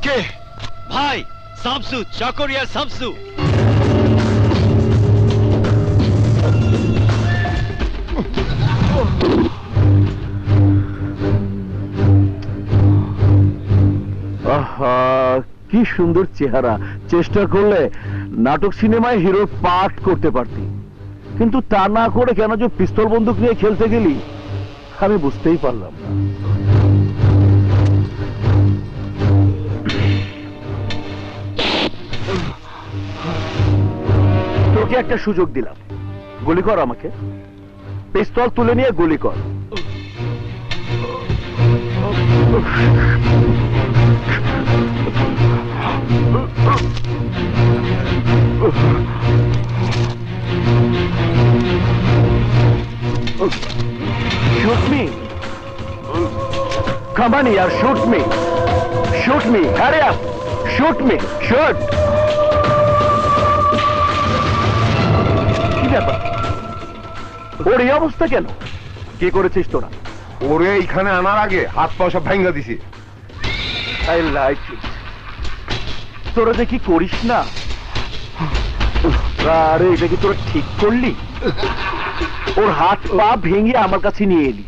কে ভাই? শামসু, চাকরিয়া শামসু। কি সুন্দর চেহারা, চেষ্টা করলে নাটক সিনেমায় হিরোর পাঠ করতে পারতি, কিন্তু তা না করে কেন যে পিস্তল বন্দুক নিয়ে খেলতে গেলি আমি বুঝতেই পারলাম না। তোকে একটা সুযোগ দিলাম, গুলি কর আমাকে, পিস্তল তুলে নিয়ে গুলি কর। Shoot me. Come on here, shoot me. Shoot me, hurry up. Shoot me, shoot. কি ব্যাপার? ওর এই অবস্থা কেন? কি করেছিস তোরা? ওরে এইখানে আনার আগে হাত পা সব ভাঙা দিছি। I like it. তোরা দেখি করিস না। আরে এটা কি তোরা ঠিক করলি? ওর হাত পা ভেঙে আমার কাছে নিয়ে এলি,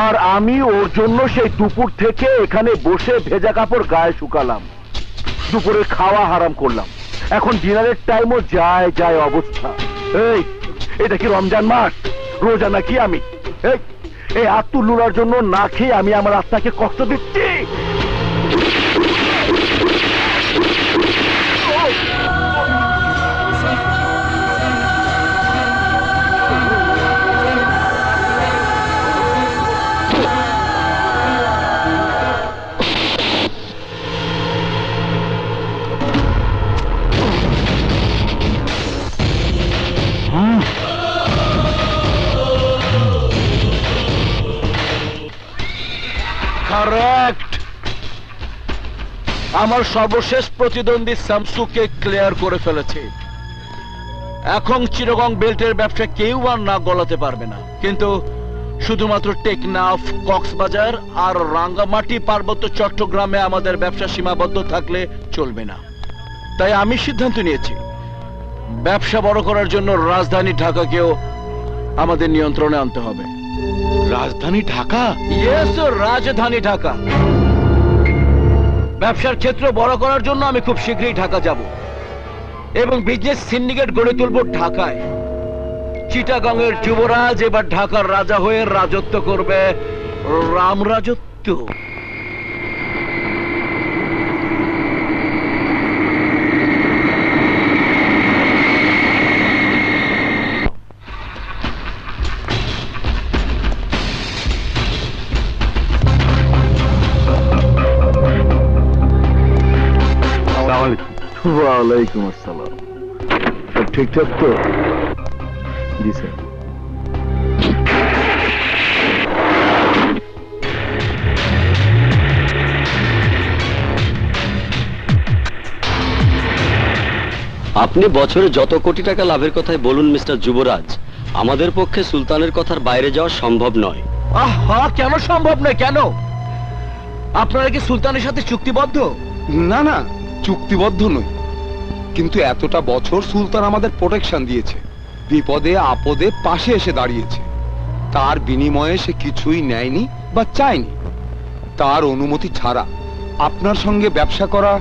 আর আমি ওর জন্য সেই দুপুর থেকে এখানে বসে ভেজা কাপড় গায়ে শুকালাম, দুপুরে খাওয়া হারাম করলাম, এখন ডিনারের টাইমও যায় যায় অবস্থা। এই এটা কি রমজান মাস? রোজা নাকি আমি? এই আত্মুল্লুরার জন্য না খেয়ে আমি আমার আত্মাকে কষ্ট দিচ্ছি। কারেক্ট। আমার সর্বশেষ প্রতিদ্বন্দ্বী শামসুকে ক্লিয়ার করে ফেলেছে। এখন চিরগং বেল্টের ব্যবসা কেউ আর না গলাতে পারবে না, কিন্তু শুধুমাত্র টেকনাফ, কক্সবাজার আর রাঙ্গামাটি পার্বত্য চট্টগ্রামে আমাদের ব্যবসা সীমাবদ্ধ থাকলে চলবে না। তাই আমি সিদ্ধান্ত নিয়েছি, ব্যবসা বড় করার জন্য রাজধানী ঢাকাকেও আমাদের নিয়ন্ত্রণে আনতে হবে। রাজধানী ঢাকা? ইয়েস, রাজধানী ঢাকা। ব্যবসার ক্ষেত্র বড় করার জন্য আমি খুব শীঘ্রই ঢাকা যাব এবং বিজনেস সিন্ডিকেট গড়ে তুলব ঢাকায়। চিটাগংয়ের যুবরাজ এবার ঢাকার রাজা হয়ে রাজত্ব করবে, রাম রাজত্ব। ওয়ালাইকুম আসসালাম। সব ঠিকঠাক তো? জি স্যার। আপনি বছরে যত কোটি টাকা লাভের কথাই বলুন মিস্টার যুবরাজ, আমাদের পক্ষে সুলতানের কথার বাইরে যাওয়া সম্ভব নয়। আহা, কেন সম্ভব নয়? কেন? আপনারা কি সুলতানের সাথে চুক্তিবদ্ধ? না না, চুক্তিবদ্ধ নই, কিন্তু এতটা বছর সুলতান আমাদের প্রোটেকশন দিয়েছে, বিপদে আপদে পাশে এসে দাঁড়িয়েছে। তার বিনিময়ে সে কিছুই নেয়নি বা চায়নি। তার অনুমতি ছাড়া আপনার সঙ্গে ব্যবসা করা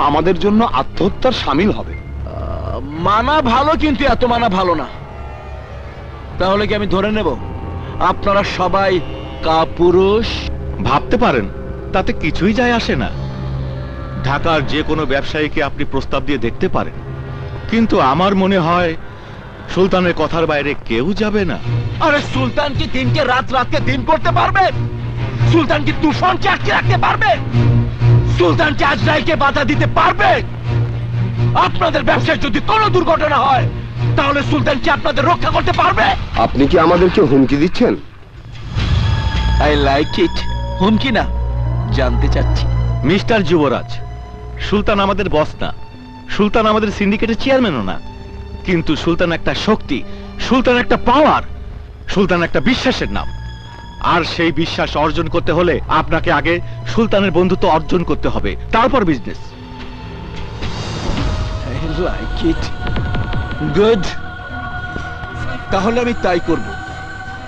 আমাদের জন্য আত্মহত্যার শামিল হবে। মানা ভালো, কিন্তু এত মানা ভালো না। তাহলে কি আমি ধরে নেব আপনারা সবাই কাপুরুষ? ভাবতে পারেন, তাতে কিছুই যায় আসে না। ঢাকার যে কোনো ব্যবসায়ীকে আপনি প্রস্তাব দিয়ে দেখতে পারেন, কিন্তু আমার মনে হয় সুলতানের কথার বাইরে কেউ যাবে না। আরে সুলতান কি দিনকে রাত, রাতকে দিন করতে পারবে? সুলতান কি তুফানকে আটকে রাখতে পারবে? সুলতান কি আজরাইলকে বাধা দিতে পারবে? আপনাদের ব্যবসায় যদি কোনো দুর্ঘটনা হয়, তাহলে সুলতান কি আপনাদের রক্ষা করতে পারবে? আপনি কি আমাদেরকে হুমকি দিচ্ছেন? I like it. হুমকি না, জানতে চাচ্ছি। মিস্টার যুবরাজ, সুলতান আমাদের বস না, সুলতান আমাদের সিন্ডিকেটের চেয়ারম্যানও না, কিন্তু সুলতান একটা শক্তি, সুলতান একটা পাওয়ার, সুলতান একটা বিশ্বাসের নাম। আর সেই বিশ্বাস অর্জন করতে হলে আপনাকে আগে সুলতানের বন্ধুত্ব অর্জন করতে হবে, তারপর business. I like it. Good. তাহলে আমি তাই করব।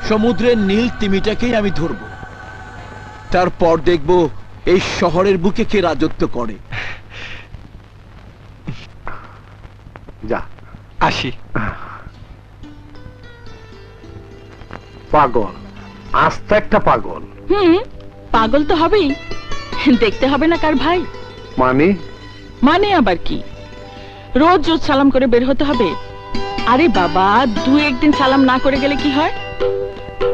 সমুদ্রের নীল তিমিটাকেই আমি ধরব, তারপর দেখব এই শহরের বুকে কে রাজত্ব করে। যা আসি। পাগল, আস্তে একটা পাগল। পাগল তো হবেই, দেখতে হবে না কার ভাই। মানে মানে আবার কি, রোজ রোজ সালাম করে বের হতে হবে? আরে বাবা, দু একদিন সালাম না করে গেলে কি হয়?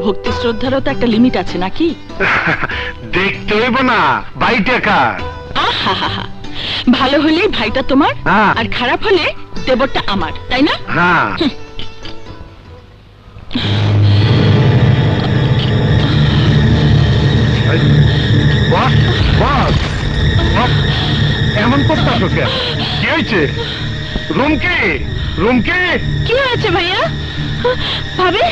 ভক্তি শ্রদ্ধারও তো একটা লিমিট আছে নাকি? দেখতে হইব না ভাইটা কার। আহা, ভালো হলে ভাইটা তোমার, হ্যাঁ। আর খারাপ হলে দেবরটা আমার, তাই না? হ্যাঁ বস বস বস, এমন করতেছ কেন? কি হয়েছে? রুমকি রুমকি, কি হয়েছে ভাইয়া? ভাবি,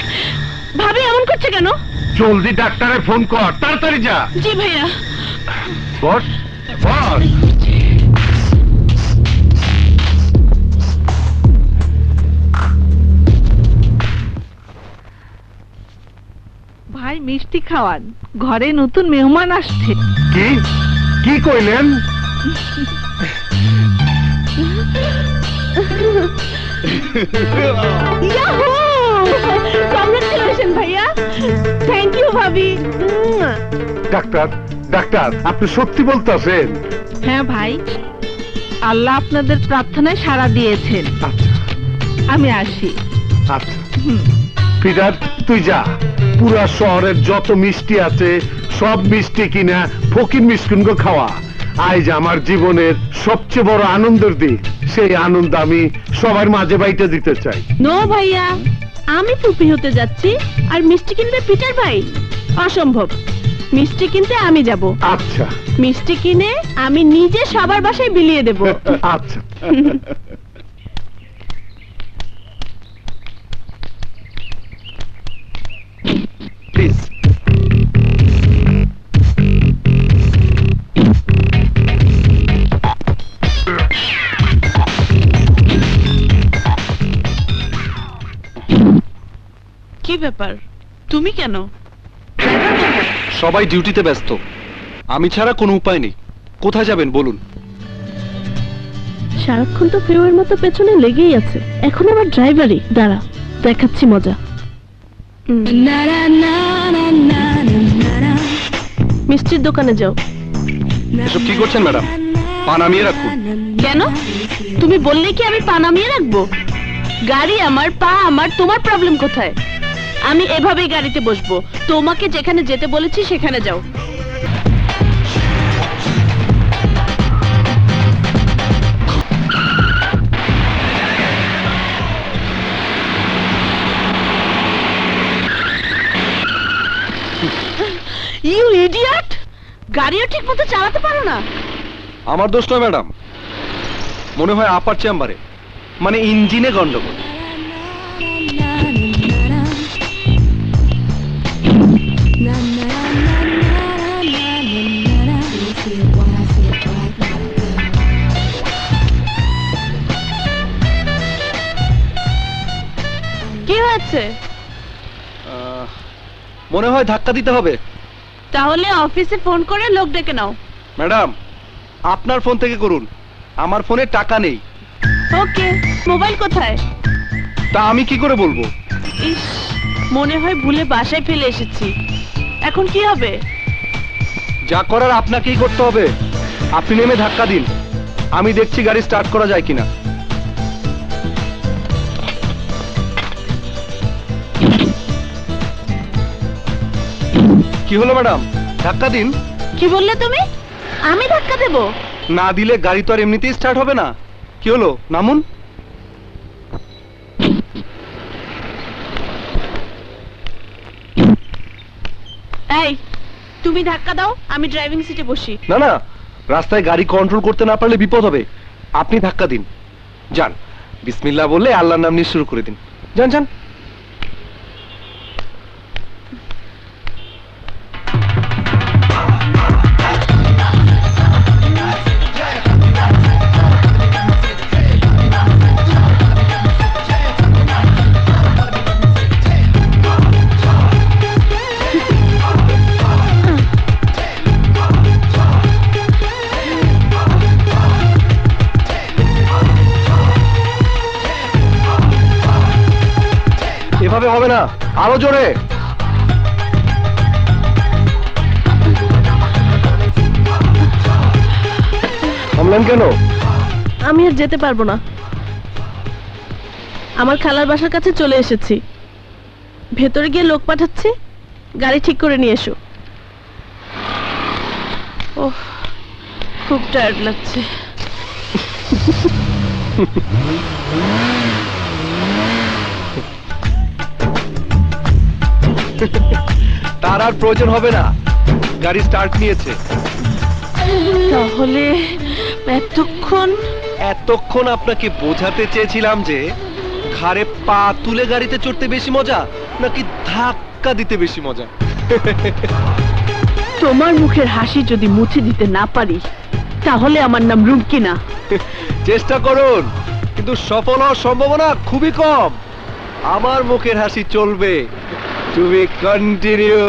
ভাবি এমন করছে কেন? জলদি ডাক্তারে ফোন কর, তাড়াতাড়ি যা। জি ভাইয়া। বস বস। ভাই মিষ্টি খাওয়ান, ঘরে নতুন মেহমান আসছে। কি কি কইলেন? ইয়াহু! Congratulations ভাইয়া। থ্যাংক ইউ ভাবি। ডাক্তার ডাক্তার, আপনি সত্যি বলতেছেন? হ্যাঁ ভাই, আল্লাহ আপনাদের প্রার্থনায় সাড়া দিয়েছেন। আচ্ছা আমি আসি। আচ্ছা পিটার, তুই যা, পুরা শহরের যত মিষ্টি আছে সব মিষ্টি কিনা ফকির মিসকিনকে খাওয়া। আজ আমার জীবনের সবচেয়ে বড় আনন্দের দিন, সেই আনন্দ আমি সবার মাঝে বাইতে দিতে চাই। নো ভাইয়া, আমি ফুপি হতে যাচ্ছি, আর মিষ্টি কিনবে পিটার ভাই? অসম্ভব। মিষ্টি কিনতে আমি যাব। আচ্ছা মিষ্টি কিনে আমি নিজে সবার বাসায় বিলিয়ে দেব। আচ্ছা। প্লিজ। কি ব্যাপার, তুমি কেন? সবাই ডিউটিতে ব্যস্ত, আমি ছাড়া কোনো উপায় নেই। কোথায় যাবেন বলুন? সারাক্ষণ তো ফেওয়ার মতো পেছনে লেগেই আছে, এখন আবার ড্রাইভারই। দাঁড়া, দেখাচ্ছি মজা। মিষ্টির দোকানে যাও। এসব কি করছেন ম্যাডাম? পা নামিয়ে রাখুন। কেন? তুমি বললে কি আমি পা নামিয়ে রাখবো? গাড়ি আমার, পা আমার, তোমার প্রবলেম কোথায়? আমি এভাবেই গাড়িতে বসবো, তোমাকে যেখানে যেতে বলেছি সেখানে যাও। You idiot! গাড়িও ঠিক মতো চালাতে পারো না। আমার দোষ নয় ম্যাডাম, মনে হয় আপার চেম্বারে, মানে ইঞ্জিনে গন্ডগোল। কি হয়েছে? মনে হয় ধাক্কা দিতে হবে। তাহলে অফিসে ফোন করে লোক ডেকে নাও। ম্যাডাম, আপনার ফোন থেকে করুন, আমার ফোনে টাকা নেই। ওকে, মোবাইল কোথায়? তা আমি কি করে বলবো? ইস, মনে হয় ভুলে বাসায় ফেলে এসেছি। এখন কি হবে? যা করার আপনাকেই করতে হবে। আপনি নেমে ধাক্কা দিন, আমি দেখছি গাড়ি স্টার্ট করা যায় কিনা। কি হলো ম্যাডাম, ধাক্কা দিন। কি বললে তুমি? আমি ধাক্কা দেব? না দিলে গাড়ি তো আর এমনিতেই স্টার্ট হবে না। কি হলো, নামুন। এই, তুমি ধাক্কা দাও, আমি ড্রাইভিং সিটে বসি। না না, রাস্তায় গাড়ি কন্ট্রোল করতে না পারলে বিপদ হবে। আপনি ধাক্কা দিন, যান। বিসমিল্লাহ বললে আল্লাহর নাম নিয়ে শুরু করে দিন। যান যান। এভাবে হবে না, আরো জোরে। থামলেন কেন? আমি আর যেতে পারবো না। আমার খালার বাসার কাছে চলে এসেছি, ভেতরে গিয়ে লোক পাঠাচ্ছি, গাড়ি ঠিক করে নিয়ে এসো। ওহ, খুব টায়ার্ড লাগছে। তার আর প্রয়োজন হবে না, গাড়ি স্টার্ট নিয়েছে। তাহলে এতক্ষণ আপনাকে বোঝাতে চেয়েছিলাম যে ঘাড়ে পা তুলে গাড়িতে চড়তে বেশি মজা নাকি ধাক্কা দিতে বেশি মজা। তোমার মুখের হাসি যদি মুছে দিতে না পারি তাহলে আমার নাম রুমকি না। চেষ্টা করুন, কিন্তু সফল হওয়ার সম্ভাবনা খুবই কম। আমার মুখের হাসি চলবে, তুমি কন্টিনিউ।